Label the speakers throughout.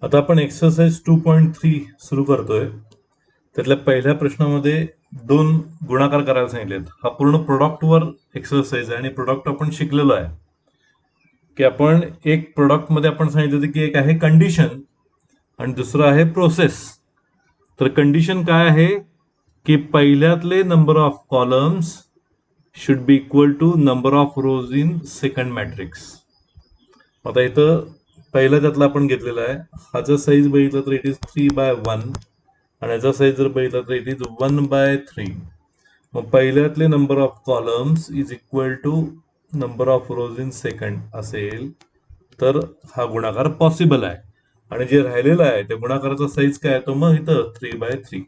Speaker 1: आता आपण एक्सरसाइज 2.3 सुरू करतोय. त्यातल्या पहिल्या प्रश्नामध्ये दोन गुणाकार करायला सांगितलेत. हा पूर्ण प्रोडक्टवर एक्सरसाइज आहे आणि प्रोडक्ट आपण शिकलेलो आहे की आपण एक प्रोडक्ट मध्ये आपण सांगितलं होतं की एक आहे कंडिशन आणि दुसरं आहे प्रोसेस. तर कंडिशन काय आहे की पहिल्यातले number of columns should be equal to number of rows in second matrix. आता इथं पहिला त्यातला आपण घेतलेला आहे. हा जर साईज बघितला तर इट इज 3/1 आणि याचा साईज जर बघितला तर इट इज 1/3. मग पहिल्यातले number of columns is equal to number of rows in second असेल तर हा गुणाकार पॉसिबल आहे. आणि जे राहिलेलं आहे त्या गुणाकाराचा साईज काय तो मग इथं 3/3.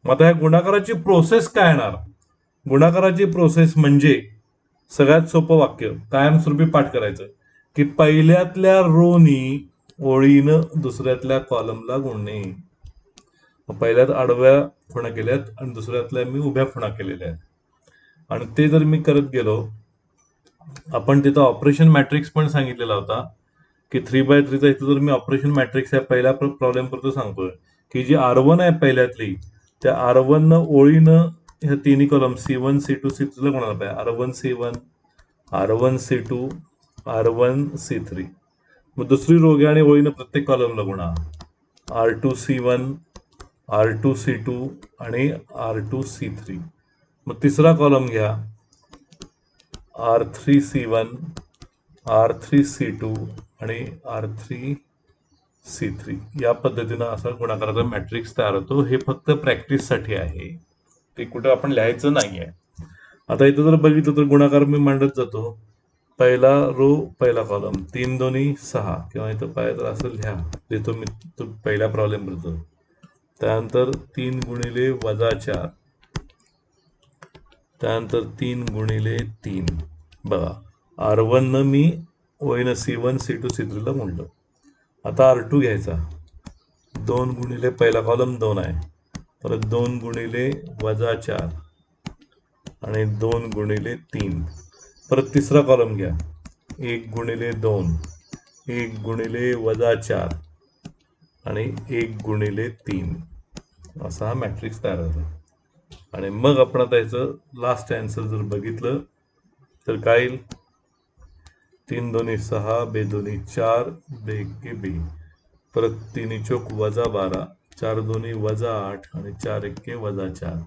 Speaker 1: मग आता या गुणाकाराची प्रोसेस काय येणार? गुणाकाराची प्रोसेस म्हणजे सगळ्यात सोपं वाक्य कायमस्वरूपी पाठ करायचं की पहिल्यातल्या रोनी ओळीनं दुसऱ्यातल्या कॉलमला गुणणे. पहिल्यात आडव्या खुणा केल्यात आणि दुसऱ्यातल्या मी उभ्या खुणा केलेल्या आहेत. आणि ते जर मी करत गेलो, आपण तिथं ऑपरेशन मॅट्रिक्स पण सांगितलेला होता की 3/3चा इथं जर मी ऑपरेशन मॅट्रिक्स या पहिल्या प्रॉब्लेम करतो सांगतोय की जी R1 आहे पहिल्यातली त्या R1 ओळीनं ह्या तिन्ही कॉलम C1 C2 C3 कोणाला पाहिजे R1 C1 R1 C2 R1 C3. मग दुसरी रो घ्या आणि ओळीनं प्रत्येक कॉलमला गुणा R2 C1 R2 C2 आणि R2 C3. मग तिसरा कॉलम घ्या R3 C1 R3 C2 आणि R3 C3. या पद्धतीनं असा गुणाकाराचा मॅट्रिक्स तयार होतो. हे फक्त प्रॅक्टिससाठी आहे, ते कुठं आपण लिहायचं नाहीये. आता इथं जर बघितलं तर गुणाकार मी मांडत जातो. पहिला रो पहिला कॉलम 3 2 6 किंवा इथं पाहिजे तर असं लिहा देतो मी तो पहिल्या प्रॉब्लेम बद्दल. त्यानंतर 3 गुणिले -4 त्यानंतर 3 गुणिले 3. बघा R1 न मी ओळीनं C1 C2 C3 ला गुणलं. आता R2 घ्यायचा 2 गुणिले पहिला कॉलम 2 आहे परत 2 गुणिले -4 आणि 2 गुणिले 3. परत तिसरा कॉलम घ्या 1 गुणिले 2 1 गुणिले -4 आणि 1 गुणिले 3. असा हा मॅट्रिक्स तयार होतो. आणि मग आपण आता याचं लास्ट आन्सर जर बघितलं तर काय येईल 3 2 6 बे 2 4 बे 1 बे परत 3 चौक -12 4 2 -8 आणि 4 1 -4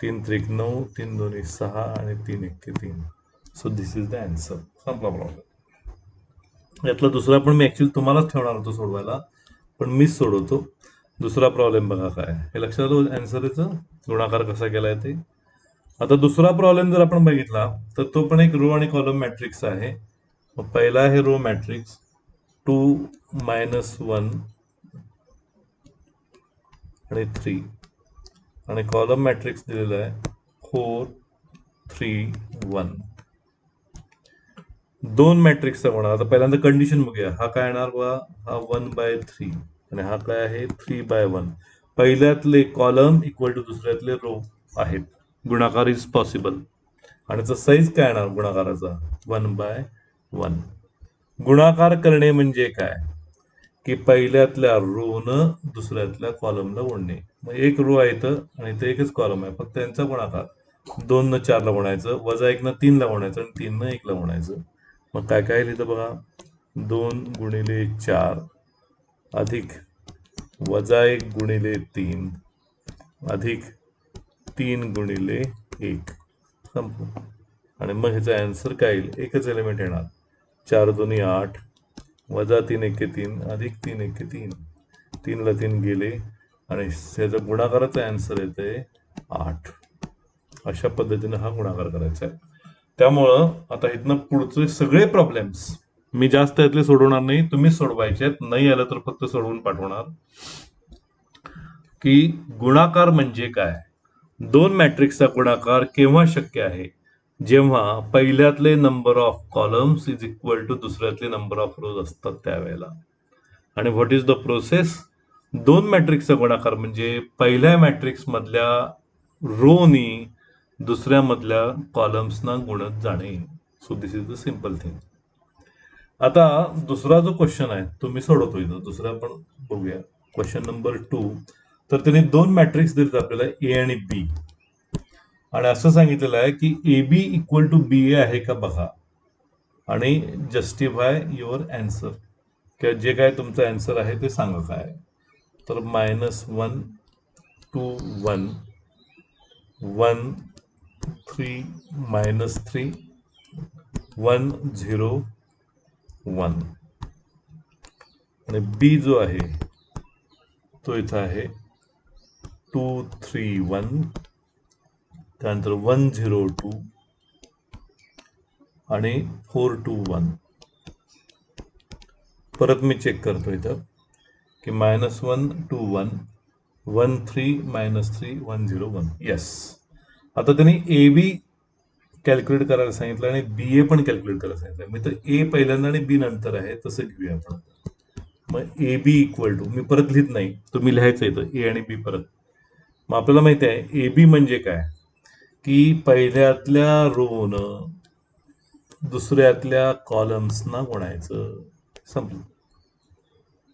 Speaker 1: 3 3 9 3 2 6 आणि 3 1 3. So this is the answer. संपला प्रॉब्लेम. यातला दुसरा पण मी ऍक्च्युअली तुम्हालाच ठेवणार होतो सोडवायला पण मीच सोडवतो. दुसरा प्रॉब्लेम बघा काय हे लक्षात आलं आन्सरचं गुणाकार कसा केलाय ते. आता दुसरा प्रॉब्लेम जर आपण बघितला तर तो पण एक रो आणि कॉलम मॅट्रिक्स आहे. पहिला आहे रो मॅट्रिक्स 2 -1 आणि 3 आणि कॉलम मॅट्रिक्स दिलेला आहे 4 3 1. दोन मॅट्रिक्सचा गुणाकार. आता पहिल्यांदा कंडिशन बघूया. हा काय येणार बघा हा 1/3 आणि हा काय आहे 3/1. पहिल्यातले कॉलम इक्वल टू दुसऱ्यातले रो आहेत. गुणाकार इज पॉसिबल. आणि त्याचा साईज काय येणार गुणाकाराचा 1/1. गुणाकार करणे म्हणजे काय की पहिल्यातल्या रोनं दुसऱ्यातल्या कॉलमला गुणणे. मग एक रो आहे इथं आणि इथं एकच कॉलम आहे फक्त यांचा गुणाकार 2 न 4 ला गुणायचं -1 न 3 ला गुणायचं आणि 3 न 1 ला गुणायचं. मग काय काय लिहिलं बघा 2 गुणिले 4 अधिक -1 गुणिले 3 अधिक 3 गुणिले 1 संपलं. आणि मग ह्याचा आन्सर काय येईल एकच एलिमेंट येणार 4 2 8 -3 1 3 अधिक 3 1 3. 3 ला 3 गेले आणि ह्याचा गुणाकाराचा आन्सर येते 8. अशा पद्धतीने हा गुणाकार करायचा आहे. त्यामुळं आता इथनं पुढचे सगळे प्रॉब्लेम्स मी जास्त यातले सोडवणार नाही, तुम्हीच सोडवायचे आहेत. नाही आलं तर फक्त सोडवून पाठवणार. की गुणाकार म्हणजे काय. दोन मॅट्रिक्सचा गुणाकार केव्हा शक्य आहे जेव्हा पहिल्यातले number of columns is equal to दुसऱ्यातले नंबर ऑफ रोज असतात त्यावेळेला. आणि व्हॉट इज द प्रोसेस. दोन मॅट्रिक्सचा गुणाकार म्हणजे पहिल्या मॅट्रिक्स मधल्या रोनी दुसऱ्या मधल्या कॉलम्सना गुणत जाणे. So this is the simple thing. आता दुसरा जो क्वेश्चन आहे तो मी सोडवतो इथं. दुसरा पण बघूया क्वेश्चन नंबर 2. तर त्यांनी दोन मॅट्रिक्स दिलेत आपल्याला ए आणि बी, आणि असं सांगितलेलं आहे की ए बी इक्वल टू बी ए आहे का बघा आणि जस्टिफाय युअर अँसर, किंवा जे काय तुमचं अँसर आहे ते सांगा काय आहे. तर -1 2 1 1 3 -3 1 0 1, आणि बी जो आहे तो इथं आहे 2 3 1, त्यानंतर 1 0 2 आणि 4 2 1. परत मी चेक करतो इथं की -1 2 1 1 3 -3 1 0 1. येस. आता त्यांनी ए बी कॅल्क्युलेट करायला सांगितलं आणि बी ए पण कॅल्क्युलेट करायला सांगितलं. मी तर ए पहिल्यांदा आणि बी नंतर आहे तसं घेऊया आपण. मग ए बी इक्वल टू, मी परत लिहित नाही, तुम्ही लिहायचं इथं ए आणि बी परत. मग आपल्याला माहिती आहे ए बी म्हणजे काय, की पहिल्यातल्या रोनं दुसऱ्यातल्या कॉलम्सना गुणायचं, संपलं.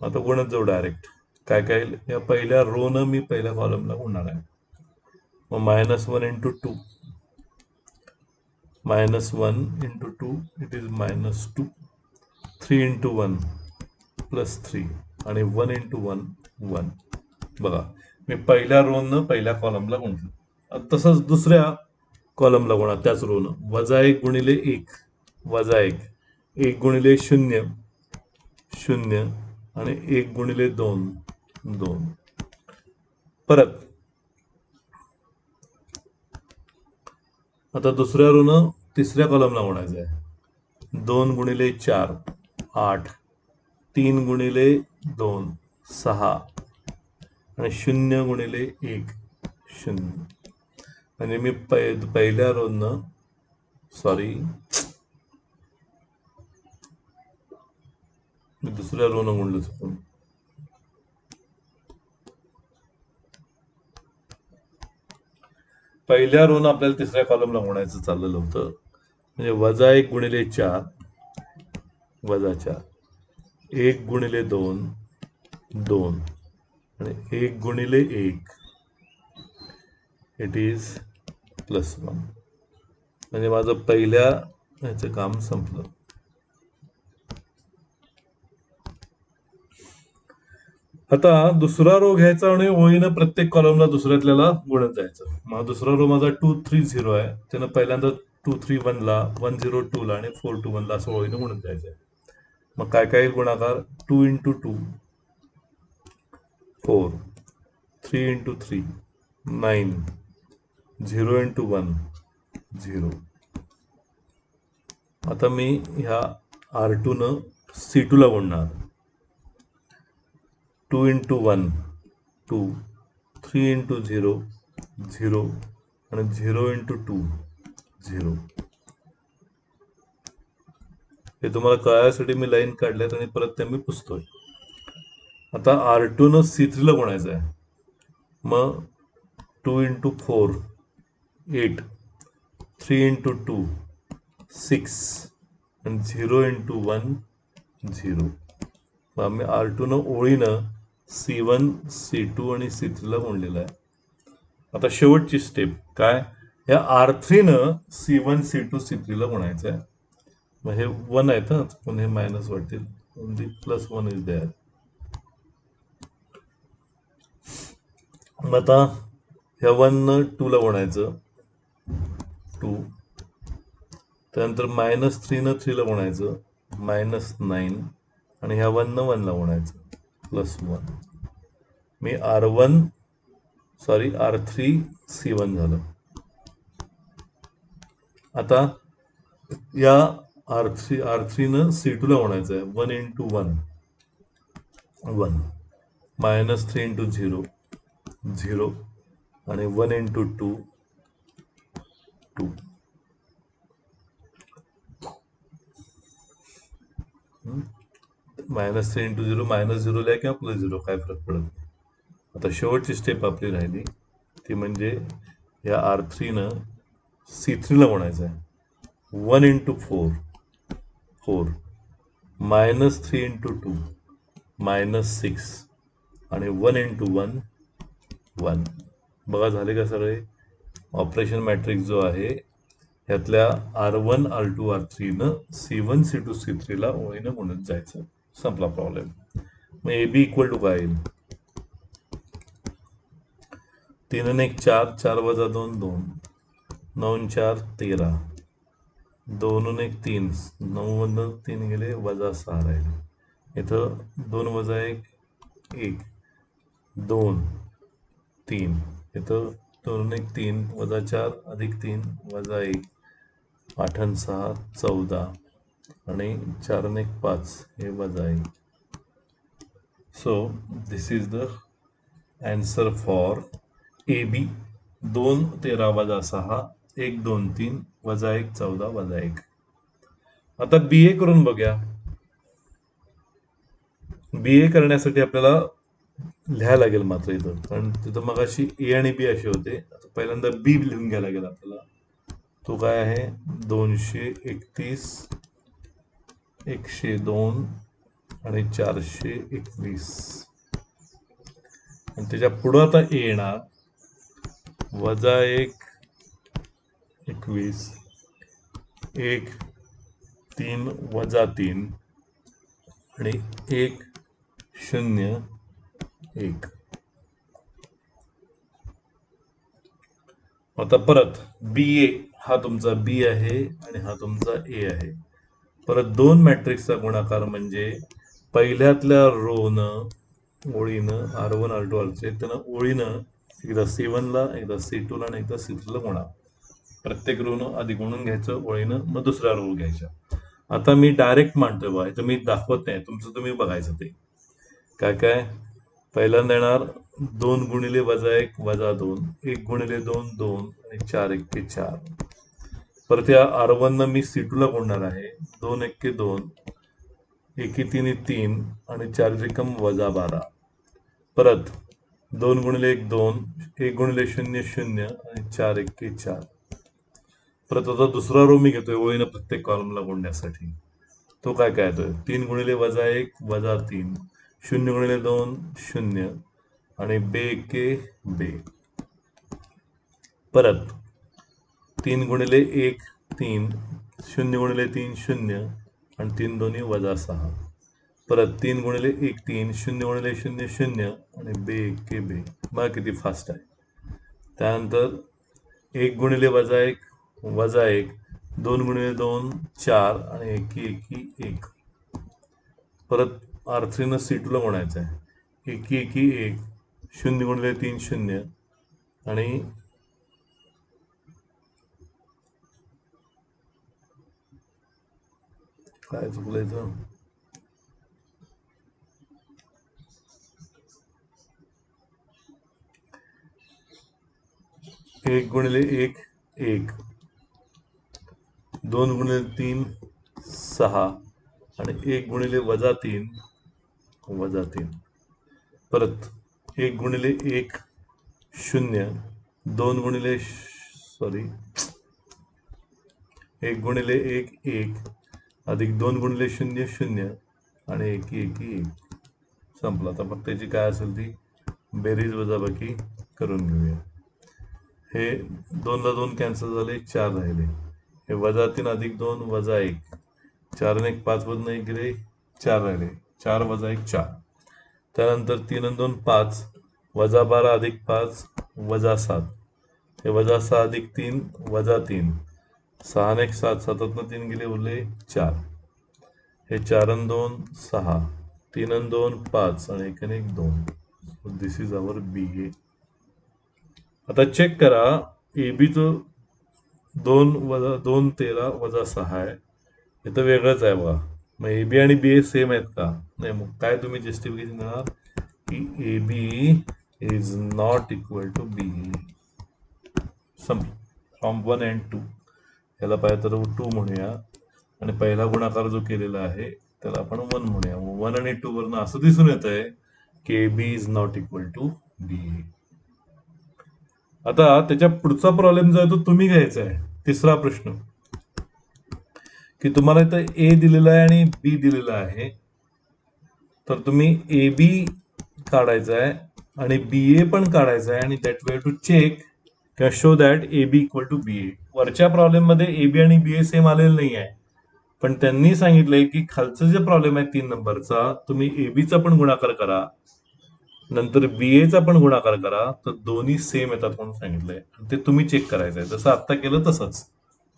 Speaker 1: आता गुणत जाऊ डायरेक्ट. काय काय, या पहिल्या रोनं मी पहिल्या कॉलमला गुणणार आहे. मग -1 into 2, -1 into 2 it is -2, 3 into 1 +3, आणि 1 इंटू 1 1. बघा, मी पहिल्या रोनं पहिल्या कॉलमला गुणलं. तसंच दुसऱ्या कॉलमला गुणा त्याच रोनं. -1 गुणिले 1 -1, 1 गुणिले 0 0, आणि 1 गुणिले 2 2. परत आता दुसऱ्या रोनं तिसऱ्या कॉलमला गुणायचं आहे. 2 गुणिले 4 8, 3 गुणिले 2 6, आणि 0 गुणिले 1 0. म्हणजे मी पहिल्या रोनं, सॉरी, मी दुसऱ्या रोनं गुणलं चुकून. पहिल्या रोनं आपल्याला तिसऱ्या कॉलमला गुणायचं चाललेलं होतं. म्हणजे -1 गुणिले 4 -4, 1 गुणिले 2 2, आणि 1 गुणिले 1 इट इज +1. म्हणजे माझं पहिल्या ह्याचं काम संपलं. आता दुसरा रो घ्यायचा आणि ओळीनं प्रत्येक कॉलमला दुसऱ्यातल्याला गुणत जायचं. मग दुसरा रो माझा 2 3 0 आहे, त्यानं पहिल्यांदा 2 3 1 ला, 1 0 2 ला, आणि 4 2 1 ला असं ओळीनं गुणत जायचं आहे. मग काय काय गुणाकार, 2 इंटू 2 4, 3 इंटू 3 9, 0 इंटू 1 0. आता मी ह्या R2 न C2 ला गुणणार. 2 इंटू 1 2, 3 इंटू 0 0, आणि 0 इंटू 2 0. हे तुम्हाला कळायसाठी मी लाईन काढल्यात आणि परत त्या मी पुसतोय. आता R2 न C3 ला गुणायचं आहे. मग 2 इंटू 4 8, 3 इंटू 2 6, आणि 0 इंटू 1 0. मग आम्ही R2 न ओळीनं C1 C2 आणि C3 ला गुणलेलं आहे. आता शेवटची स्टेप काय, या R3 न C1 C2 C3 ला गुणायचं आहे. मग हे 1 आहेत ना, पण हे मायनस वाटतील, ओनली +1 इज देअर. मग आता ह्या 1 न 2 ला गुणायचं 2, त्यानंतर -3 न 3 ला गुणायचं -9, आणि ह्या 1 न 1 ला गुणायचं +1. मी R3 C1 झालं. आता या R3 न C2 ला गुणायचं आहे. 1 इंटू 1 1, -3 इंटू 0 0, आणि 1 इंटू 2 2. -3 इंटू 0 -0 लिहा किंवा +0, काय फरक पडत नाही. आता शेवटची स्टेप आपली राहिली ती म्हणजे या R3 न C3 ला गुणायचं आहे. 1 इंटू 4 4, -3 इंटू 2 -6, आणि 1 into 1 1. बघा झाले का सगळे? ऑपरेशन मॅट्रिक्स जो आहे ह्यातल्या R1 R2 R3 न C1 C2 C3 ला ओळीनं गुणत जायचं. संपला प्रॉब्लेम. मग AB इक्वल टू काय येईल? 3 आणि 1 4, 4 वजा 2 2, 9 4 13, 2 आणि 1 3, 9 मधनं 3 गेले वजा 6 राहिले. इथं 2 वजा 1 1, 2 3, इथं 2 आणि 1 3 वजा 4 अधिक 3 वजा 1, 8 आणि 6 14 आणि 4 आणि 1 5 हे वजा 1. So this is the answer for AB. 2 13 वजा 6 1 2 3 वजा 1 14 वजा 1. आता BA करून बघूया. BA करण्यासाठी आपल्याला लिहायला लागेल मात्र इथं, कारण तिथं मग अशी A आणि B असे होते. आता पहिल्यांदा B लिहून घ्यायला लागेल आपल्याला. तो काय आहे? 231 102 आणि 421. आणि त्याच्या पुढं आता A येणार वजा 1 21 1 3 वजा 3 आणि 1 0 1. आता परत BA हा तुमचा B आहे आणि हा तुमचा A आहे. परत दोन मॅट्रिक्सचा गुणाकार म्हणजे पहिल्यातल्या रोनं ओळीनं R1 R2 R3 त्यानं ओळीनं एकदा C1 ला एकदा C2 ला आणि एकदा C3 ला गुणा. प्रत्येक रोनं आधी गुणून घ्यायचं ओळीनं, मग दुसऱ्या रो घ्यायच्या. आता मी डायरेक्ट मांडतोय बघा, इथं मी दाखवत नाही, तुमचं तुम्ही बघायचं ते काय काय. पहिल्यांदा येणार 2 गुणिले वजा 1 वजा 2, 1 गुणिले 2 2 आणि 4 1 4. परत या R1 न मी C2 ला गुणणार आहे. 2 1 2, 1 3 3 आणि 4 त्रिकम वजा 12. परत 2 गुणिले 1 2, 1 गुणिले 0 0 आणि 4 1 4. परत आता दुसरा रो मी घेतोय ओळीनं प्रत्येक कॉलमला गुणण्यासाठी. तो काय काय येतोय? 3 गुणिले वजा 1 वजा 3, 0 गुणिले 2 0 आणि बे 1 बे. परत 3 गुणिले 1 3, 0 गुणिले 3 0 आणि 3 दोन्ही वजा 6. परत 3 गुणिले 1 3, 0 गुणिले 0 0 आणि बे 1 बे. बघा किती फास्ट आहे. त्यानंतर 1 गुणिले वजा 1 वजा 1, 2 गुणिले 2 4 आणि 1 1 1. परत R3 न C2 ला गुणायचं आहे. 1 1 1, 0 गुणिले 3 0 आणि काय चुकलंय इथं? 1 गुणिले 1 1, 2 गुणिले 3 6 आणि 1 गुणिले वजा 3 वजा 3. परत 1 गुणिले 1 0, 2 गुणिले 1 गुणिले 1 1 अधिक 2 गुणिले 0 0 आणि 1 1 1. संपला. आता मग त्याची काय असेल ती बेरीज वजाबाकी करून घेऊया. हे 2 ला 2 कॅन्सल झाले, 4 राहिले. हे वजा 3 अधिक 2 वजा 1, 4 आणि 1 5 मधून 1 गेले, 4 राहिले. 4 वजा 1 4. त्यानंतर 3 आणि 2 5, वजा 12 अधिक 5 वजा 7. हे वजा 6 अधिक 3 वजा 3, 6 आणि 1 7, 7 मधून 3 गेले उरले 4. हे 4 आणि 2 6, 3 आणि 2 5 आणि 1 आणि 1 2. दिस इज अवर BA. आता चेक करा, एबीचं 2 वजा 2 13 वजा 6 आहे. इथं वेगळंच आहे बघा. मग एबी आणि BA सेम आहेत का? नाही. मग काय तुम्ही जस्टिफिकेशन देणार की AB is not equal to BA. From 1 and 2. याला पाहिजे तर 2 म्हणूया आणि पहिला गुणाकार जो केलेला आहे त्याला आपण 1 म्हणूया. 1 आणि 2 वरनं असं दिसून येत आहे की AB is not equal to BA. आता त्याच्या पुढचा प्रॉब्लेम जो आहे तो तुम्ही घ्यायचा आहे. तिसरा प्रश्न की तुम्हाला इथं A दिलेला आहे आणि B दिलेला आहे. तर तुम्ही AB काढायचा आहे आणि BA पण काढायचा आहे आणि दॅट वे टू चेक किंवा show that AB equal to BA. वरच्या प्रॉब्लेम मध्ये AB आणि BA सेम आलेलं नाही आहे, पण त्यांनी सांगितलंय की खालचं जे प्रॉब्लेम आहे 3 नंबरचा, तुम्ही ABचा पण गुणाकार करा, नंतर BAचा पण गुणाकार करा, तर दोन्ही सेम येतात म्हणून सांगितलंय. ते तुम्ही चेक करायचं आहे, जसं आत्ता केलं तसंच,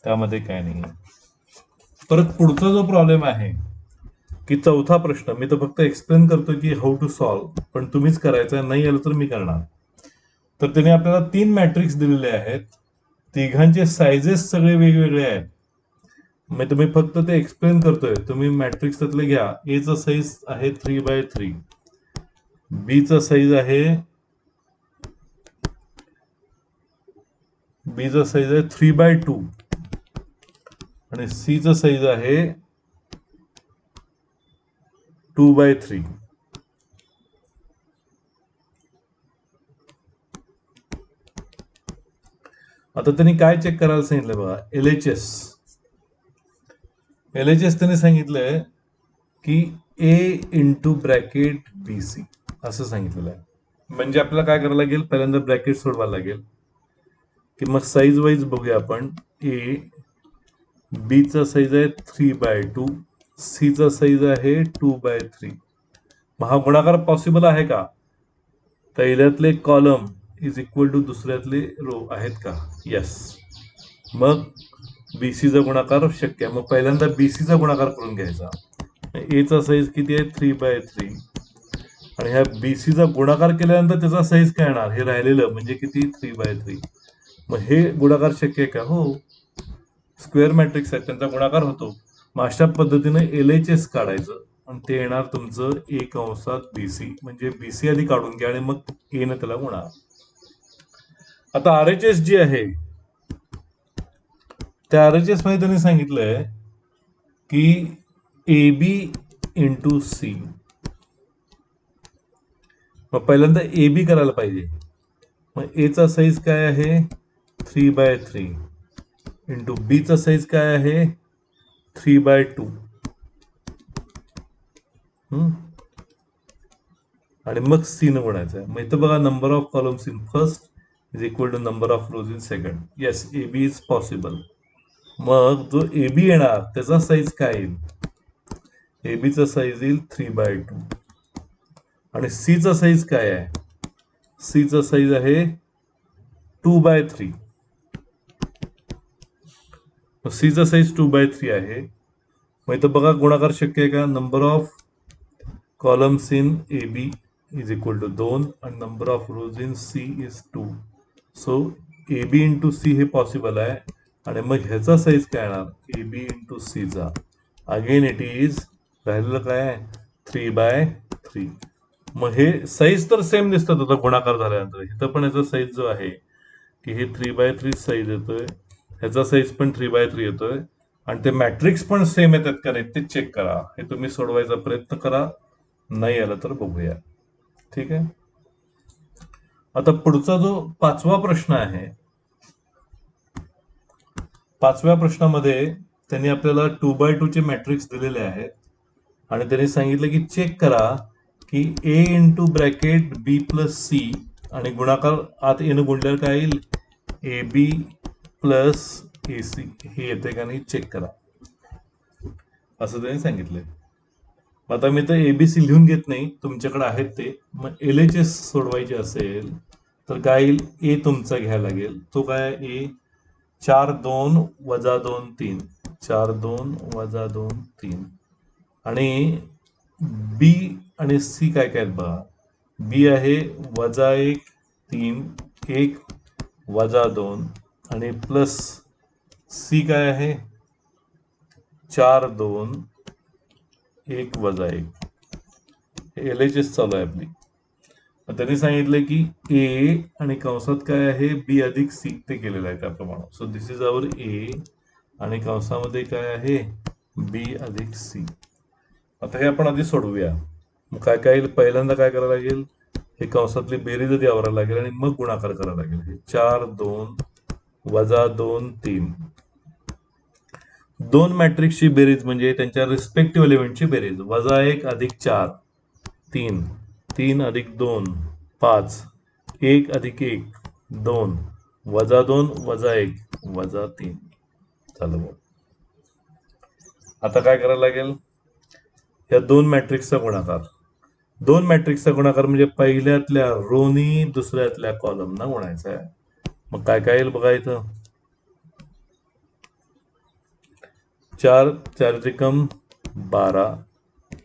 Speaker 1: त्यामध्ये काय नाही. परत पुढचा जो प्रॉब्लेम आहे की चौथा प्रश्न, मी तर फक्त एक्सप्लेन करतो की हाऊ टू सॉल्व्ह, पण तुम्हीच करायचं आहे, नाही आलं तर मी करणार. तर त्याने आपल्याला 3 मॅट्रिक्स दिलेले आहेत, तिघांचे सायझेस सगळे वेगवेगळे आहेत. मी तुम्ही फक्त ते एक्सप्लेन करतोय, तुम्ही मॅट्रिक्स त्यातले घ्या. एचा साईज आहे 3x3, बीचा साईज आहे 3x2 आणि सीचा साईज आहे 2x3. आता त्यांनी काय चेक करायला सांगितलं बघा, LHS त्यांनी सांगितलंय की A इंटू ब्रॅकेट BC असं सांगितलेलं आहे. म्हणजे आपल्याला काय करायला लागेल, पहिल्यांदा ब्रॅकेट सोडवायला लागेल, की मग साईज वाईज बघूया आपण. A बीचा साईज आहे 3x2, सीचा साईज आहे 2x3. मग हा गुणाकार पॉसिबल आहे का? पहिल्यातले कॉलम इज इक्वल टू दुसऱ्यातले रो आहेत का? येस. मग BCचा गुणाकार शक्य आहे. मग पहिल्यांदा BCचा गुणाकार करून घ्यायचा. एचा साईज किती आहे 3x3 आणि ह्या BCचा गुणाकार केल्यानंतर त्याचा साईज काय येणार, हे राहिलेलं म्हणजे किती 3x3. मग हे गुणाकार शक्य आहे का? हो, स्क्वेअर मॅट्रिक्स आहेत, त्यांचा गुणाकार होतो. मग अशा पद्धतीने LHS काढायचं आणि ते येणार तुमचं A कंसात BC, म्हणजे BC आधी काढून घ्या आणि मग A ने त्याला गुणा. आता RHS जी आहे त्या RHS मध्ये त्यांनी सांगितलंय की AB इंटू C. मग पहिल्यांदा AB करायला पाहिजे. मग एचा साईज काय आहे 3x3 इंटू बीचा साईज काय आहे 3x2. आणि मग C न गुणायचं आहे. मग इथं बघा, number of columns in first is equal to number of rows in second. Yes, AB is possible. मग जो AB येणार त्याचा साईज काय येईल, ABचा साईज येईल 3x2 आणि Cचा साईज काय आहे, Cचा साईज आहे 2x3. Cचा साईज 2x3 आहे. मग इथं बघा गुणाकार शक्य आहे का, number of columns in AB is equal to 2 आणि number of rows in C is 2. So AB into C हे पॉसिबल आहे. आणि मग ह्याचा साईज काय येणार AB इंटू Cचा, अगेन इट इज राहिलेलं काय 3x3. मग हे साईज तर सेम दिसतात आता गुणाकार झाल्यानंतर. इथं पण याचा साईज जो आहे की हे 3x3 साईज येतोय, ह्याचा साईज पण 3x3 येतोय आणि ते मॅट्रिक्स पण सेम येतात का नाही ते चेक करा. हे तुम्ही सोडवायचा प्रयत्न करा, नाही आलं तर बघूया. ठीक आहे. आता पुढचा जो 5वा प्रश्न आहे, 5व्या प्रश्नामध्ये त्यांनी आपल्याला 2x2 चे मॅट्रिक्स दिलेले आहेत आणि त्यांनी सांगितलं की चेक करा की A into bracket B plus C आणि गुणाकार आत येणं गुणल्यावर काय येईल AB प्लस AC हे येते का नाही चेक करा, असं त्यांनी सांगितलंय. आता मी तर ABC लिहून घेत नाही, तुमच्याकडे आहेत ते. मग LHS सोडवायचे असेल तर काय येईल, A तुमचा घ्यायला लागेल. तो काय A 4 2 वजा 2 3, 4 2 वजा 2 3 आणि B आणि C काय काय आहेत बघा. B आहे वजा 1 3 1 वजा 2 आणि प्लस C काय आहे 4 2 1 वजा 1. LHS चालू आहे आपली. त्यांनी सांगितलं की A आणि कंसात काय आहे B अधिक C ते केलेलं आहे त्याप्रमाणे. So this is our A आणि कंसामध्ये काय आहे B अधिक C. आता हे आपण आधी सोडवूया. मग काय काय येईल, पहिल्यांदा काय करायला लागेल, हे कंसातली बेरीज आधी आवरायला लागेल आणि मग गुणाकार करायला लागेल. 4 2 वजा 2 3. दोन मॅट्रिक्सची बेरीज म्हणजे त्यांच्या रिस्पेक्टिव्ह एलिमेंटची बेरीज. वजा 1 अधिक 4 3 3 अधिक 2 5 1 अधिक 1 2 वजा 2 वजा 1 वजा 3 झालं बघ. आता काय करायला लागेल, या दोन मॅट्रिक्सचा गुणाकार. दोन मॅट्रिक्सचा गुणाकार म्हणजे पहिल्यातल्या रोनी दुसऱ्यातल्या कॉलमना गुणायचा आहे. मग काय काय येईल बघा इथं. 4 4 त्रिकम 12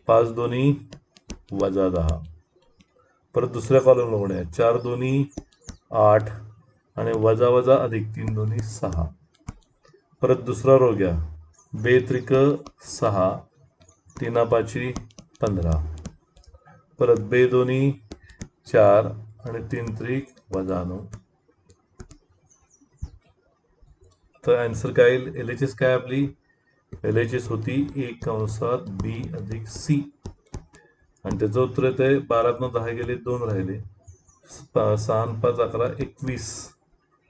Speaker 1: 5 दोन्ही वजा 10. परत दुसऱ्या कॉलमला गुणूया. 4 दोन्ही 8 आणि वजा वजा अधिक 3 दोन्ही 6. परत दुसरा रो घ्या. 2 त्रिक 6 3 पाची 15. परत 2 दोन्ही 4 आणि 3 त्रिक वजा 9. तर आन्सर काय येईल. LHS काय आपली. LHS होती 1 कंसात B अधिक C आणि त्याचं उत्तर येत आहे 12तनं 10 गेले 2 राहिले. 6 आणि 5 11 21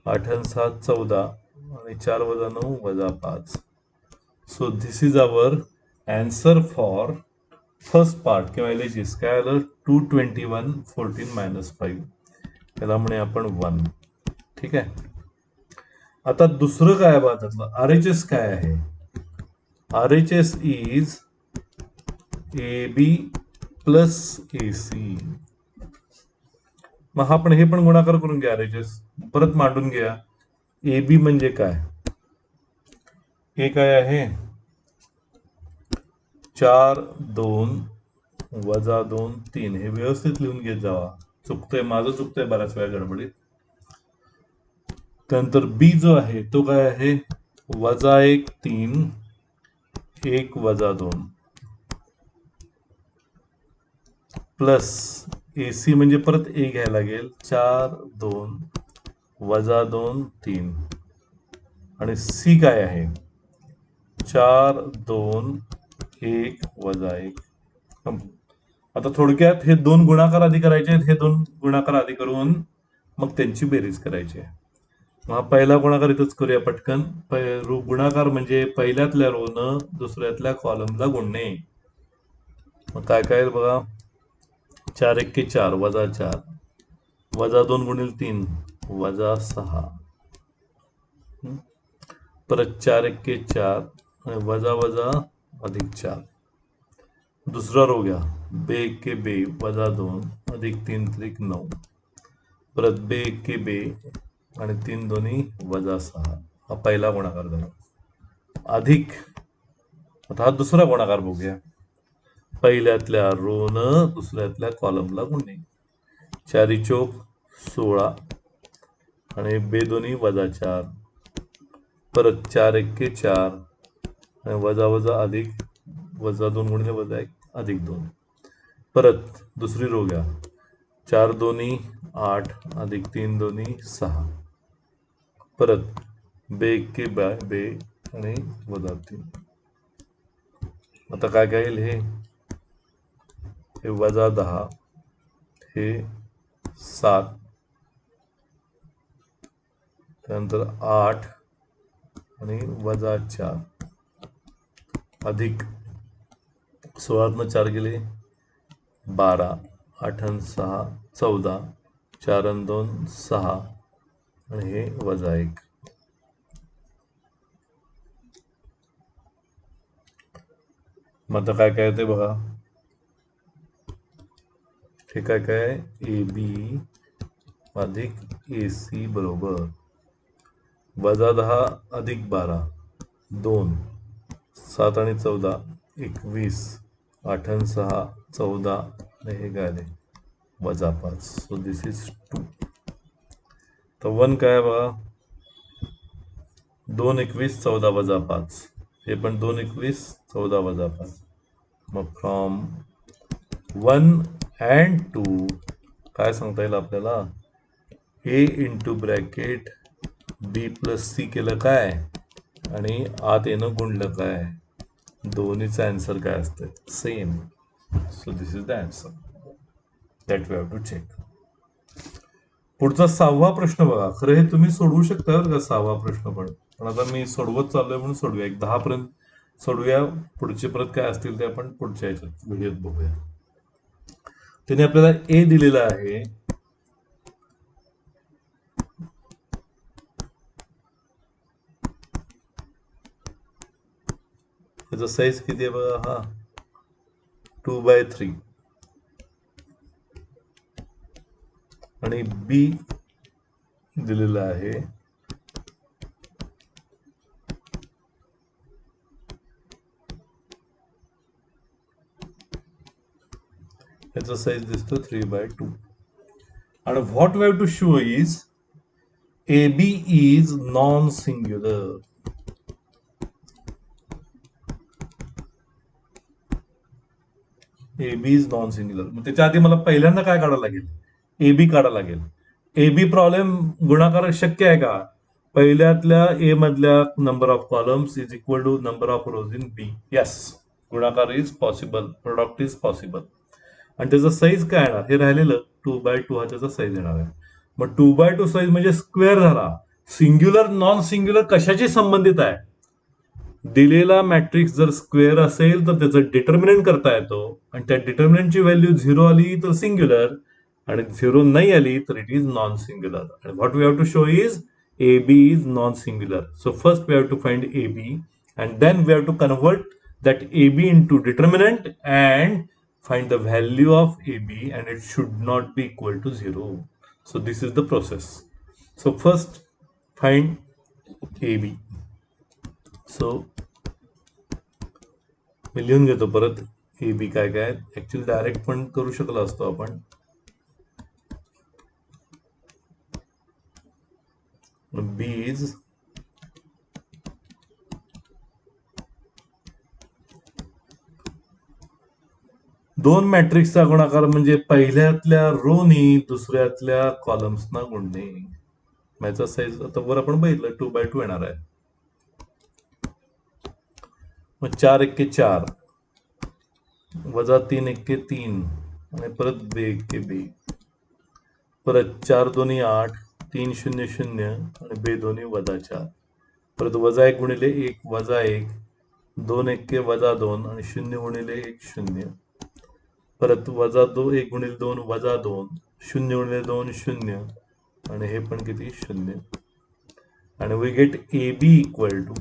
Speaker 1: 8 आणि 7 14 आणि 4 वजा 9 वजा 5. So this is our answer for first part किंवा LHS काय आलं 221 14 - 5. त्याला म्हणे आपण 1. ठीक आहे. आता दुसरं काय बघा त्यातलं RHS काय आहे. RHS is AB plus AC. मग आपण हे पण गुणाकार करून घ्या. RHS परत मांडून घ्या. AB म्हणजे काय. हे काय आहे 4 2 वजा 2 3. हे व्यवस्थित लिहून घेत जावा. चुकतंय, माझं चुकतंय बऱ्याच वेळा गडबडीत. त्यानंतर B जो आहे तो काय आहे वजा 1 3 1 वजा 2 प्लस AC म्हणजे परत A घ्यायला लागेल 4 2 वजा 2 3 आणि C काय आहे 4 2 1 वजा 1. आता थोडक्यात हे दोन गुणाकार आधी करायचे आहेत. हे दोन गुणाकार आधी करून मग त्यांची बेरीज करायची आहे. मग पहिला गुणाकार इथंच करूया पटकन. गुणाकार म्हणजे पहिल्यातल्या रोनं दुसऱ्यातल्या कॉलमला गुणणे. मग काय काय बघा 4 1 4 वजा 4 वजा 2 गुणिले 3 वजा 6. परत 4 1 4 वजा वजा अधिक 4. दुसरा रो घ्या 2 1 2 वजा 2 अधिक 3 त्रिक 9. परत 2 1 2 आणि 3 दोन्ही वजा 6. हा पहिला गुणाकार झाला. अधिक आता हा दुसरा गुणाकार बघूया. पहिल्यातल्या रोनं दुसऱ्यातल्या कॉलमला गुणणे. 4 चौक 16 आणि 2 दोन्ही वजा 4. परत 4 1 4 आणि वजा वजा अधिक वजा 2 गुणिले वजा 1 अधिक 2. परत दुसरी रो घ्या 4 दोन्ही 8 अधिक 3 दोन्ही 6. परत 2 1 2 आणि वजा 3. आता काय काय येईल हे वजा 10 हे 7 त्यानंतर 8 आणि वजा 4 अधिक 16तनं 4 गेले 12 8 आणि 6 14 4 आणि 2 6 आणि हे वजा 1. मग आता काय काय येते बघा. हे काय काय AB अधिक AC बरोबर वजा 10 अधिक 12 2 7 आणि 14 21 8 आणि 6 14 आणि हे काय आले वजा 5. So this is 2. तर 1 काय बघा 2 21 14 वजा 5. हे पण 2 21 14 वजा 5. मग फ्रॉम 1 and 2 काय सांगता येईल आपल्याला A into bracket B plus C केलं काय आणि आत येणं गुणलं काय. दोन्हीचं आन्सर काय असतं same. So this is the answer that we have to check. पुढचा 6वा प्रश्न बघा. खरं हे तुम्ही सोडवू शकता का 6वा प्रश्न पण आता मी सोडवत चाललोय म्हणून सोडूया. एक 10 पर्यंत सोडूया. पुढचे परत काय असतील ते आपण पुढच्या याच्यात व्हिडिओत बघूया. त्याने आपल्याला ए दिलेला आहे, त्याचा साईज किती आहे बघा, हा 2/3, आणि बी दिलेला आहे याचा साईज दिसतो 3/2. आणि what we have to show is A B is non singular. A B is non singular. मग त्याच्या आधी मला पहिल्यांदा काय काढावं लागेल, ए बी काढावं लागेल. ए बी प्रॉब्लेम गुणाकार शक्य आहे का? पहिल्यातल्या ए मधल्या number of columns is equal to number of rows in B. Yes, गुणाकार is possible, product is possible. आणि त्याचं साईज काय येणार, हे राहिलेलं 2/2 हा त्याचा साईज येणार आहे. मग 2/2 साईज म्हणजे स्क्वेअर झाला. सिंग्युलर नॉन सिंग्युलर कशाशी संबंधित आहे? दिलेला मॅट्रिक्स जर स्क्वेअर असेल तर त्याचं डिटर्मिनंट करता येतो, आणि त्या डिटर्मिनंटची व्हॅल्यू 0 आली तर सिंग्युलर, आणि 0 नाही आली तर इट इज नॉन सिंग्युलर. आणि what we have to show is A B is non singular. So first we have to find A B, and then we have to convert that AB into determinant and find the value of AB, and it should not be equal to 0. So this is the process. So first find AB. So मी लिहून घेतो परत AB काय काय. Actually direct पण करू शकलो असतो आपण. B is दोन मॅट्रिक्सचा गुणाकार म्हणजे पहिल्यातल्या रोनी दुसऱ्यातल्या कॉलम्सना गुणणे. याचा साईज आता वर आपण बघितलं 2/2 येणार आहे. मग 4 एक्के 4 वजा 3 एक्के 3 आणि परत बे एक्के बे, परत 4 दोन्ही 8, 3 0 0 आणि बे दोन्ही वजा 4, परत वजा 1 गुणिले 1 वजा 1, 2 एक्के वजा 2 आणि 0 गुणिले 1 0, परत वजा 2 1 गुणिले 2 वजा 2, 0 गुणिले 2 0, आणि हे पण किती 0. आणि we get A B equal to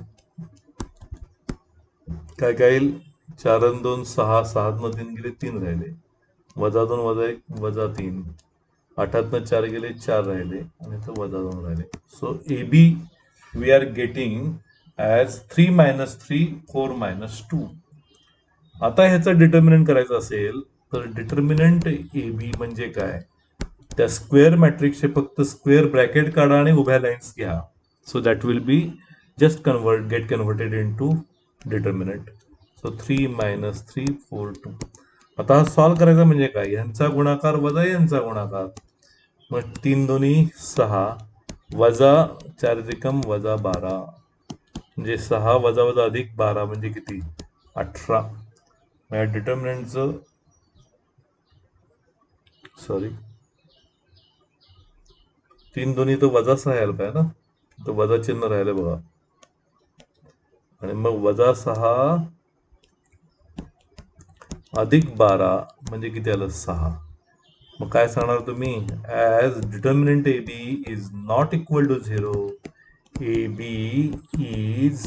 Speaker 1: काय काय येईल, 4 आणि 2 6, 6 मधून गेले 3 राहिले, वजा 2 वजा 1 वजा 3, 8 4 गेले 4 राहिले, आणि इथं वजा 2 राहिले. So A B we are getting as 3 - 3 4 - 2. आता ह्याचं डिटर्मिनंट करायचं असेल तर डिटर्मिनंट ए बी म्हणजे काय, त्या स्क्वेअर मॅट्रिक्सचे फक्त स्क्वेअर ब्रॅकेट काढा आणि उभ्या लाईन्स घ्या. So that will be just get converted in to determinant. So 3 - 3 4 2. आता हा सॉल्व करायचा म्हणजे काय, यांचा गुणाकार वजा यांचा गुणाकार. मग 3 दोन्ही 6 वजा 4 त्रिकम वजा 12, म्हणजे 6 वजा वजा अधिक 12 म्हणजे किती 18. या डिटर्मिनंटचं सॉरी 3 दोन्ही तो वजा 6 यायला पाहिजे ना, तो वजा चिन्ह राहिलं बघा. आणि मग वजा 6 अधिक 12 म्हणजे किती आलं 6. मग काय सांगणार तुम्ही, as determinant A B is not equal to 0, A B is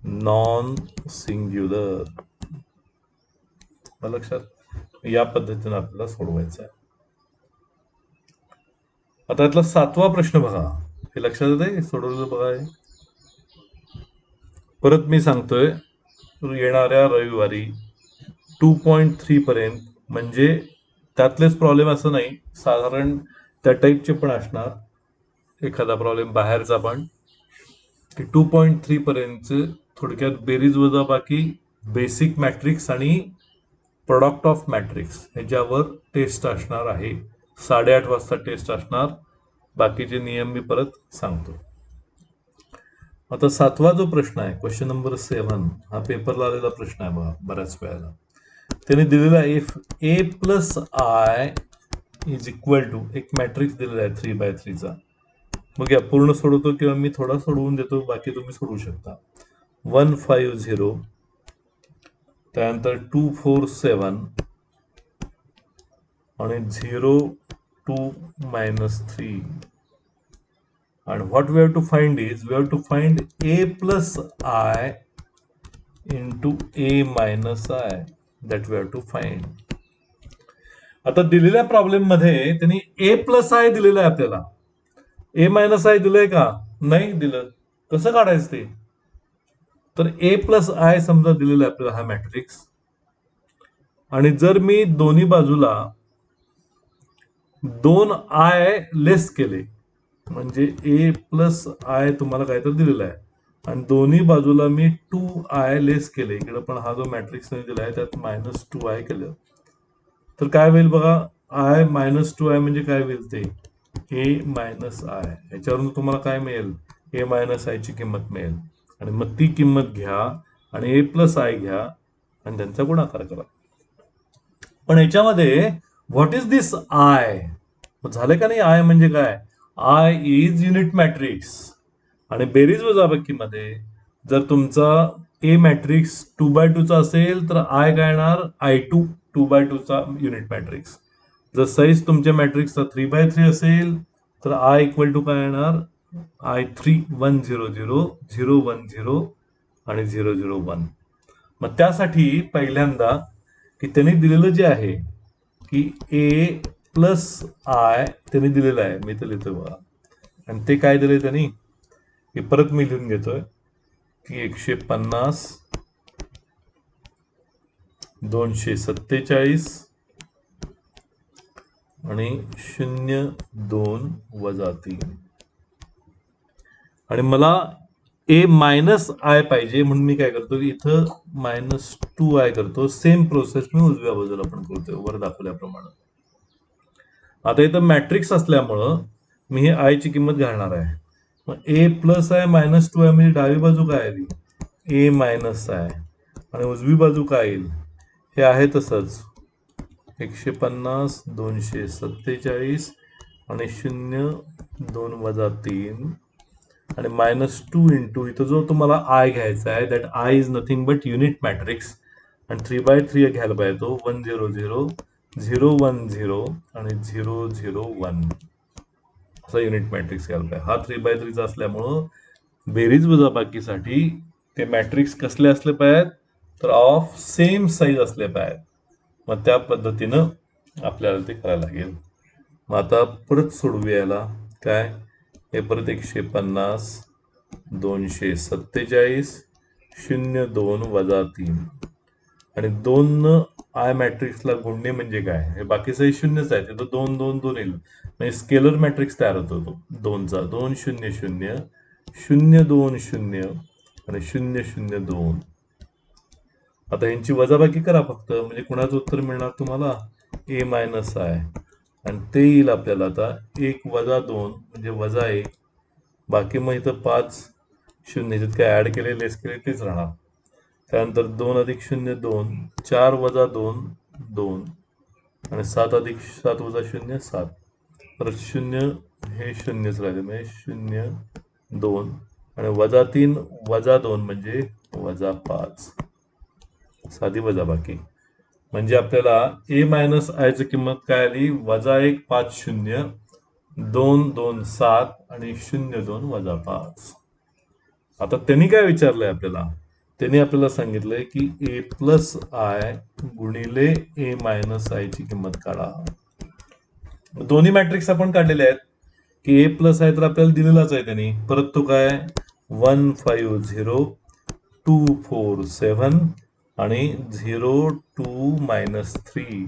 Speaker 1: non singular. लक्षात, या पद्धतीने आपल्याला सोडवायचं आहे. आता यातला 7वा प्रश्न बघा, हे लक्षात येते सोडवलेलं बघा. परत मी सांगतोय, येणाऱ्या रविवारी 2.3 पर्यंत, म्हणजे त्यातलेच प्रॉब्लेम असं नाही, साधारण त्या टाईपचे पण असणार, एखादा प्रॉब्लेम बाहेरचा पण, की 2.3 पर्यंत थोडक्यात बेरीज वजा बाकी, बेसिक मॅट्रिक्स आणि प्रोडक्ट ऑफ मॅट्रिक्स ह्याच्यावर टेस्ट असणार आहे. 8:30 वाजता टेस्ट असणार. बाकीचे नियम मी परत सांगतो. आता 7वा जो प्रश्न आहे, क्वेश्चन नंबर 7, हा पेपरला आलेला प्रश्न आहे बघा बऱ्याच वेळेला. त्याने दिलेला A plus I is equal to, एक मॅट्रिक्स दिलेला आहे 3/3 चा. मग या पूर्ण सोडवतो किंवा मी थोडा सोडवून देतो, बाकी तुम्ही सोडवू शकता. 1 5 0, त्यानंतर 2 4 7, आणि 0 2 -3. And what we have to find is, we have to find a plus I into a minus I. That we have to find. आता दिलेल्या प्रॉब्लेम मध्ये त्यांनी a प्लस आय दिलेलं आहे आपल्याला. a मायनस आय दिलंय का? नाही दिलं. कसं काढायचं ते? तर a प्लस आय समजा दिलेला आहे आपल्याला हा मॅट्रिक्स. आणि जर मी दोन्ही बाजूला 2 आय लेस केले, म्हणजे ए प्लस आय तुम्हाला काय तर दिलेला आहे, आणि दोन्ही बाजूला मी 2 आय लेस केले, इकडे पण हा जो मॅट्रिक्स दिला आहे त्यात -2 आय केलं, तर काय होईल बघा. आय -2 आय म्हणजे काय होईल ते ए मायनस आय. याच्यावरून तुम्हाला काय मिळेल? ए मायनस आय ची किंमत मिळेल. आणि मग ती किंमत घ्या आणि ए प्लस आय घ्या आणि त्यांचा गुणाकार करा. पण याच्यामध्ये व्हॉट इज दिस आय? झालं का नाही? आय म्हणजे काय? I is unit matrix. आणि बेरीज वजाबाकीमध्ये जर तुमचा ए मॅट्रिक्स 2x2 चा असेल तर आय काय येणार? I2 2x2 चा युनिट मॅट्रिक्स. जर साईज तुमच्या मॅट्रिक्सचा 3x3 असेल तर आय इक्वल टू काय येणार? I3 1 0 0 0 1 0 आणि 0 0 1. मग त्यासाठी पहिल्यांदा की त्यांनी दिलेलं जे आहे की ए प्लस आय त्यांनी दिलेलं आहे, मी तर लिहितोय बघा. आणि ते काय दिले त्यांनी? हे परत मी लिहून घेतोय की 150 247 आणि 0 2 -3. आणि मला ए मायनस आय पाहिजे म्हणून मी काय करतो, इथं -2 आय करतो. सेम प्रोसेस मी उजव्या बाजूला पण करतोय वर दाखवल्याप्रमाणे. आता इथं मॅट्रिक्स असल्यामुळं मी हे आय ची किंमत घालणार आहे. मग ए प्लस आय -2 आय म्हणजे डावी बाजू काय आली? ए मायनस आय. आणि उजवी बाजू काय येईल? हे आहे तसंच 150 247 आणि 0 2 -3 आणि -2 इंटू इथं जो तुम्हाला आय घ्यायचा आहे, that I is nothing but unit matrix. आणि 3x3 घ्यायला पाहिजे तो 1 0 0 0 1 0 आणि 0 0 1 असा युनिट मॅट्रिक्स घ्यायला पाहिजे. हा 3x3 चा असल्यामुळं बेरीज वजाबाकीसाठी ते मॅट्रिक्स कसले असले पाहिजेत? तर ऑफ सेम साईज असले पाहिजेत. मग त्या पद्धतीनं आपल्याला ते करायला लागेल. मग आता परत सोडवूया याला. काय? हे परत 150 247 0 2 -3 आणि 2 आय मॅट्रिक्सला गुणणे म्हणजे काय? हे बाकीचं शून्यच आहे, तिथं 2 2 2 येईल, म्हणजे स्केलर मॅट्रिक्स तयार होतो तो 2चा. 2 0 0 0 2 0 आणि 0 0 2. आता यांची वजाबाकी करा फक्त, म्हणजे कुणाचं उत्तर मिळणार तुम्हाला? ए मायनस आय. आणि ते येईल आपल्याला आता 1 - 2 म्हणजे -1. बाकी मग इथं 5 0 याच्यात काय ऍड केले लेस केले तेच राहणार. त्यानंतर 2 + 0 2 4 - 2 2 आणि 7 + 7 - 0 7. परत 0 हे शून्यच राहिले, म्हणजे 0 2 आणि -3 - 2 म्हणजे -5. साधी वजाबाकी. म्हणजे आपल्याला ए मायनस आयची किंमत काय आली? -1 5 0 2 2 7 आणि 0 2 -5. आता त्यांनी काय विचारलंय आपल्याला? त्यांनी आपल्याला सांगितलंय की ए प्लस आय गुणिले ए मायनस आय ची किंमत काढा. दोन्ही मॅट्रिक्स आपण काढलेले आहेत की ए प्लस आय तर आपल्याला दिलेलाच आहे त्यांनी. परत तो काय? 1 5 0 2 4 7 आणि 0 2 -3.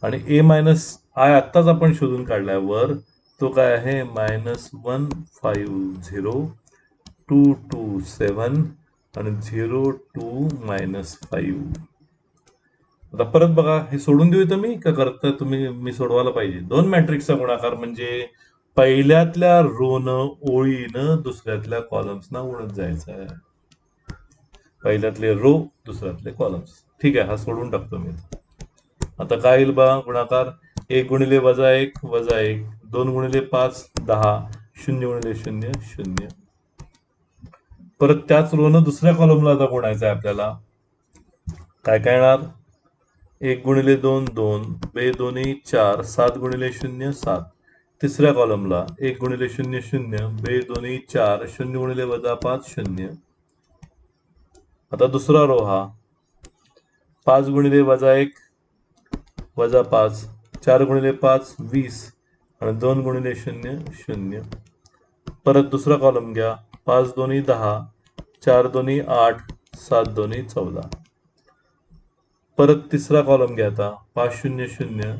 Speaker 1: आणि ए मायनस आय आत्ताच आपण शोधून काढल्यावर तो काय आहे? -1 5 0 2 2 7 आणि 0 2 -5. आता परत बघा, हे सोडून देऊ तुम्ही का करता तुम्ही? मी सोडवायला पाहिजे. 2 मॅट्रिक्सचा गुणाकार म्हणजे पहिल्यातल्या रोनं ओळीनं दुसऱ्यातल्या कॉलम्सना उडत जायचं आहे. पहिल्यातले रो दुसऱ्यातले कॉलम्स. ठीक आहे, हा सोडून टाकतो मी. आता काय येईल बघा गुणाकार? 1 गुणिले -1 -1 2 गुणिले 5 10 0 गुणिले 0 0. परत त्याच रोनं दुसऱ्या कॉलमला आता गुणायचं आहे आपल्याला. काय काय येणार? 1 गुणिले 2 2, बे दोन्ही 4, 7 गुणिले 0 7. तिसऱ्या कॉलमला 1 गुणिले 0 0, बे दोन्ही 4, 0 गुणिले वजा 5 0. आता दुसरा रो हा 5 गुणिले वजा 1 वजा 5, 4 गुणिले 5 20 आणि 2 गुणिले 0 0. परत दुसरा कॉलम घ्या 5 दोन्ही 10, 4 दोन्ही 8, 7 दोन्ही 14. परत तिसरा कॉलम घ्या आता 5 0 0,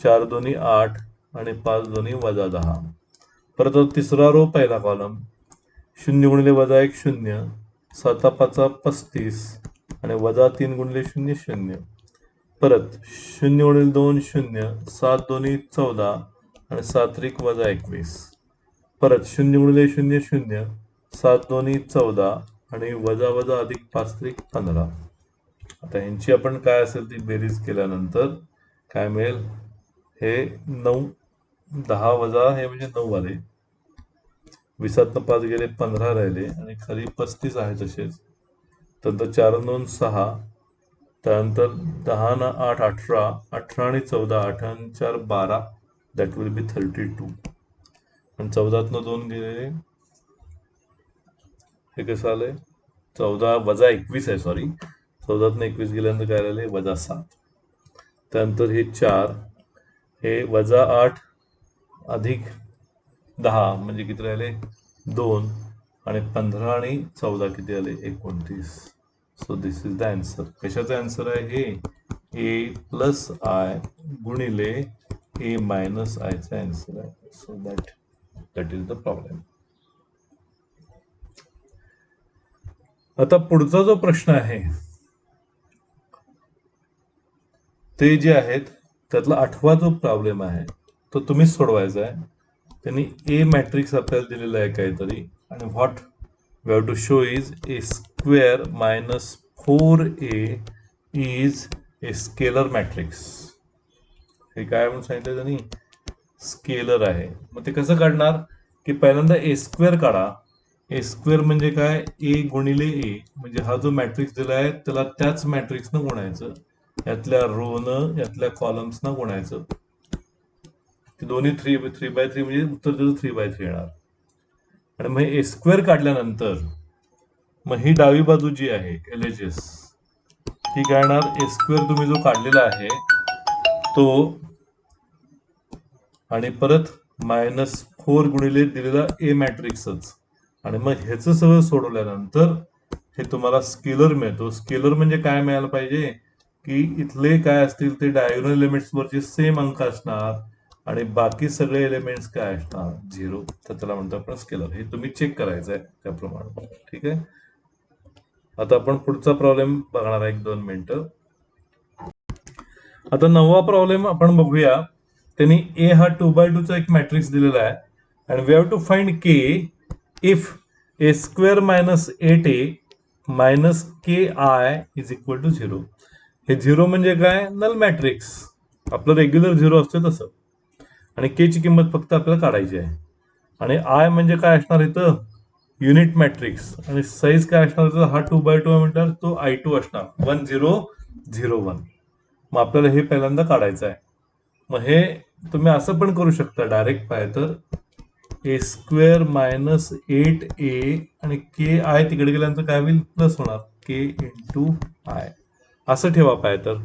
Speaker 1: 4 दोन्ही 8 आणि 5 दोन्ही वजा 10. परत तिसरा रो पहिला कॉलम 0 गुणिले वजा 1 0, 7 5 35 आणि वजा 3 गुणिले 0 0. परत 0 गुणिले 2 0, 7 दोन्ही 14 आणि 7 त्रिक वजा 21. परत 0 गुणिले 0 0, 7 दोन्ही 14 आणि वजा वजा अधिक 5 त्रिक 15. आता ह्यांची आपण काय असेल ती बेरीज केल्यानंतर काय मिळेल, हे 9 10 वजा हे म्हणजे 9 आले, 20तनं 5 गेले 15 राहिले आणि खाली 35 आहे तसेच. त्यानंतर 4 2 6, त्यानंतर 10 न 8 18, 18 आणि 14, 8 आणि 4 12, दॅट विल बी 32. आणि 14तनं 2 गेले, हे कसं आलंय 14 वजा 21 आहे, सॉरी 14तनं 21 गेल्यानंतर काय राहिले वजा 7. त्यानंतर हे 4, हे वजा 8 अधिक 10 म्हणजे किती राहिले 2 आणि 15 आणि 14 किती आले 29. So this is the answer. कशाचा आन्सर आहे हे ए प्लस आय गुणिले ए मायनस आयचा आन्सर आहे. So that is the problem. आता पुढचा जो प्रश्न आहे ते जे आहेत त्यातला 8वा जो प्रॉब्लेम आहे तो तुम्हीच सोडवायचा आहे. त्यांनी ए मॅट्रिक्स आपल्याला दिलेला आहे काहीतरी, आणि what we have to show is A square minus 4a is a scalar matrix. हे काय म्हणून सांगितलं त्यांनी, स्केलर आहे. मग ते कसं काढणार की पहिल्यांदा ए स्क्वेअर काढा. ए स्क्वेअर म्हणजे काय, ए गुणिले ए, म्हणजे हा जो मॅट्रिक्स दिला आहे त्याला त्याच मॅट्रिक्सनं गुणायचं, यातल्या रोनं यातल्या कॉलम्सना गुणायचं. ते दोन्ही 3/3 म्हणजे उत्तर त्याचं 3/3 येणार. आणि मग ए स्क्वेअर काढल्यानंतर मग ही डावी बाजू जी आहे LHS ती काय येणार, ए स्क्वेअर तुम्ही जो काढलेला आहे तो आणि परत -4 गुणिले दिलेला ए मॅट्रिक्सच, आणि मग ह्याचं सगळं सोडवल्यानंतर हे तुम्हाला स्केलर मिळतो. स्केलर म्हणजे काय मिळायला पाहिजे की इथले काय असतील ते डायगोनल एलिमेंट्स वरचे सेम अंक असणार आणि बाकी सगळे एलिमेंट्स काय असणार 0, तर त्याला म्हणतो आपण स्केलर. हे तुम्ही चेक करायचं आहे त्याप्रमाणे. ठीक आहे. आता आपण पुढचा प्रॉब्लेम बघणार आहे 1-2 मिनिटं. आता 9वा प्रॉब्लेम आपण बघूया. त्यांनी ए हा 2/2 चा एक मॅट्रिक्स दिलेला आहे आणि we have to find K if A square minus 8a minus K I is equal to 0. हे 0 म्हणजे काय, नल मॅट्रिक्स, आपलं रेग्युलर 0 असतं तसं. आणि के ची किंमत फक्त आपल्याला काढायची आहे. आणि आय म्हणजे काय असणार इथं, युनिट मॅट्रिक्स, आणि साईज काय असणार, हा 2/2 म्हणतात तो I2 असणार 1001. मग आपल्याला हे पहिल्यांदा काढायचं आहे. मग हे तुम्ही असं पण करू शकता डायरेक्ट पाहिजे तर ए स्क्वेअर मायनस 8a आणि के आय तिकडे गेल्यानंतर काय होईल प्लस होणार के इंटू आय, असं ठेवा पाहिजे तर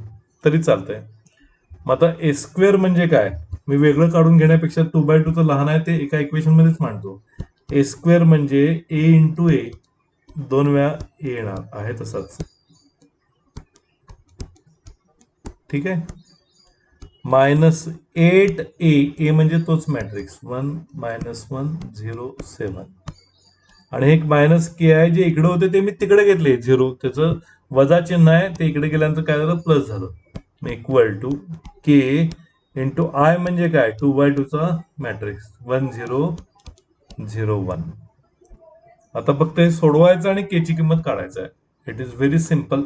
Speaker 1: तरी चालतंय. मग आता ए स्क्वेअर म्हणजे काय, मी वेगळं काढून घेण्यापेक्षा 2/2 लहान आहे ते एका इक्वेशन मध्येच मांडतो. ए स्क्वेअर म्हणजे ए इंटू ए, 2 वेळा ए येणार आहे तसाच. ठीक आहे. -8a म्हणजे तोच मॅट्रिक्स 1 -1 0 7, आणि एक मायनस के आहे जे इकडे होते ते मी तिकडे घेतले 0, त्याचं वजा चिन्ह आहे ते इकडे गेल्यानंतर काय झालं प्लस झालं. Equal to K into I म्हणजे काय 2/2 चा मॅट्रिक्स 1 0 0 1. आता फक्त हे सोडवायचं आणि के ची किंमत काढायचं आहे. It is very simple.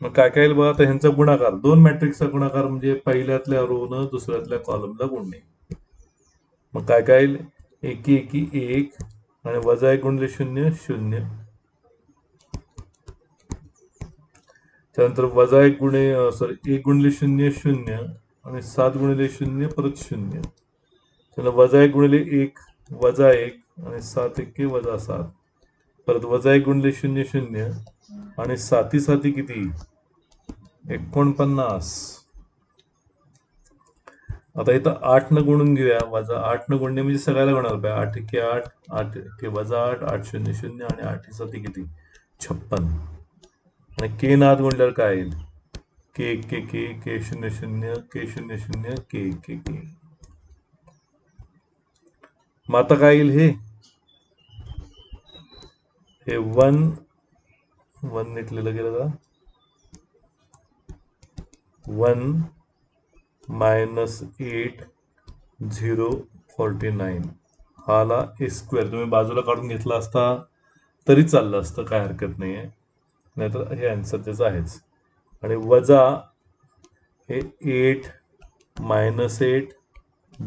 Speaker 1: मग काय काय बघा, आता ह्यांचा गुणाकार, 2 मॅट्रिक्सचा गुणाकार म्हणजे पहिल्यातल्या रोनं दुसऱ्यातल्या कॉलमला गुणणे. मग काय काय येईल, 1 1 1 आणि वजा 1 गुणिले 0 0. त्यानंतर वजा 1 गुणिले 1 गुणिले 0 0 आणि 7 गुणिले 0 परत 0. त्याला वजा 1 गुणिले 1 वजा 1 आणि 7 1 वजा 7 परत वजा 1 गुणिले 0 0 आणि 7 7 किती 49. आता इथं 8 न गुणून घेऊया. वजा 8 न गुणणे म्हणजे सगळ्याला गुणायला पाहिजे. 8 1 8 8 1 वजा 8 8 0 0 आणि 8 7 किती 56. आणि के नाद गुणल्यावर काय येईल के 1 के के 0 0 के 0 0 के 1 के. मग आता काय येईल हे 1 1 नेटलेलं गेलं का 1 -8 0 49 हाला ए स्क्वेअर तुम्ही बाजूला काढून घेतला असता तरी चाललं असतं, काय हरकत नाही आहे. नाहीतर हे आन्सर त्याचं आहेच. आणि वजा हे 8 -8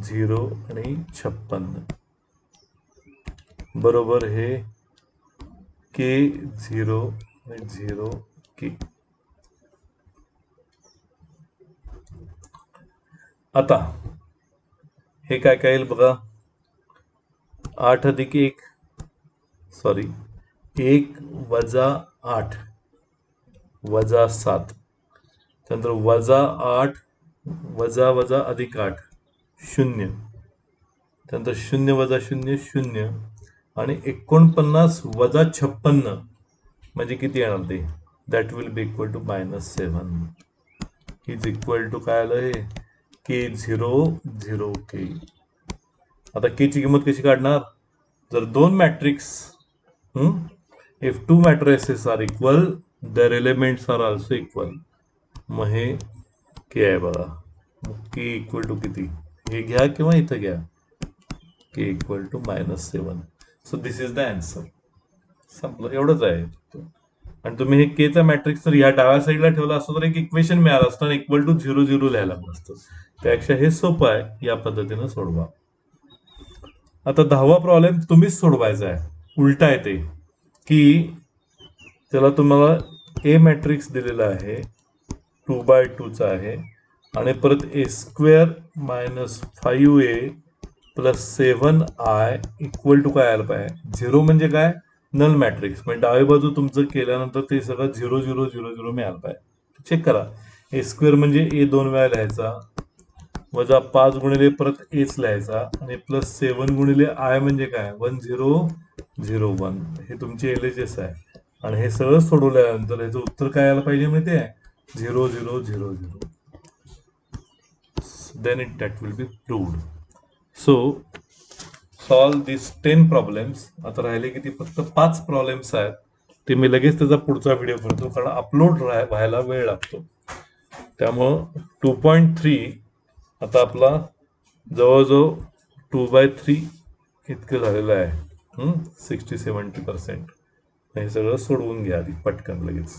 Speaker 1: 0 आणि 56 बरोबर हे के 0 0 के. आता हे काय काय येईल बघा 8 अधिक 1 1 वजा 8 वजा 7 त्यानंतर वजा 8 वजा वजा अधिक 8 0 त्यानंतर 0 वजा 0 0 आणि 49 वजा 56 म्हणजे किती येणार ते that will be equal to -7 is equal to काय आलं हे के 0 0 के. आता के ची किंमत कशी काढणार जर दोन matrix if two matrices are equal their elements are also equal. मग हे के आहे बघा के इक्वल टू किती हे घ्या किंवा इथं घ्या K equal to -7. So this is the answer. संपलं एवढंच आहे. आणि तुम्ही हे केचा मॅट्रिक्स जर या डाव्या साईडला ठेवला असतं तर एक इक्वेशन मिळालं असतं आणि इक्वल टू 0 0 लिहायला असतं. त्यापेक्षा हे सोपं आहे, या पद्धतीनं सोडवा. आता 10वा प्रॉब्लेम तुम्हीच सोडवायचा आहे. उलटा आहे ते की त्याला तुम्हाला ए मॅट्रिक्स दिलेला आहे 2x2 चा आहे आणि परत ए square -5a + 7i equal to काय आलं पाहिजे 0 म्हणजे काय नल मॅट्रिक्स म्हणजे डावी बाजू तुमचं केल्यानंतर ते सगळं 0 0 0 0 मिळालं पाहिजे. चेक करा ए स्क्वेअर म्हणजे ए 2 वेळा लिहायचा वजा 5 गुणिले परत एच लिहायचा आणि +7 गुणिले आय म्हणजे काय 1 0 0 1 हे तुमचे LHS आहे. आणि हे सगळं सोडवल्यानंतर याचं उत्तर काय आलं पाहिजे माहिती आहे 0 0 0 0. Then it that will be proved. So solve this 10 problems. आता राहिले किती फक्त 5 प्रॉब्लेम्स आहेत. ते मी लगेच त्याचा पुढचा व्हिडिओ करतो कारण अपलोड व्हायला वेळ लागतो. त्यामुळं 2.3 आता आपला जवळजवळ 2/3 इतकं झालेलं आहे 60-70%. हे सगळं सोडवून घ्या आधी पटकन लगेच.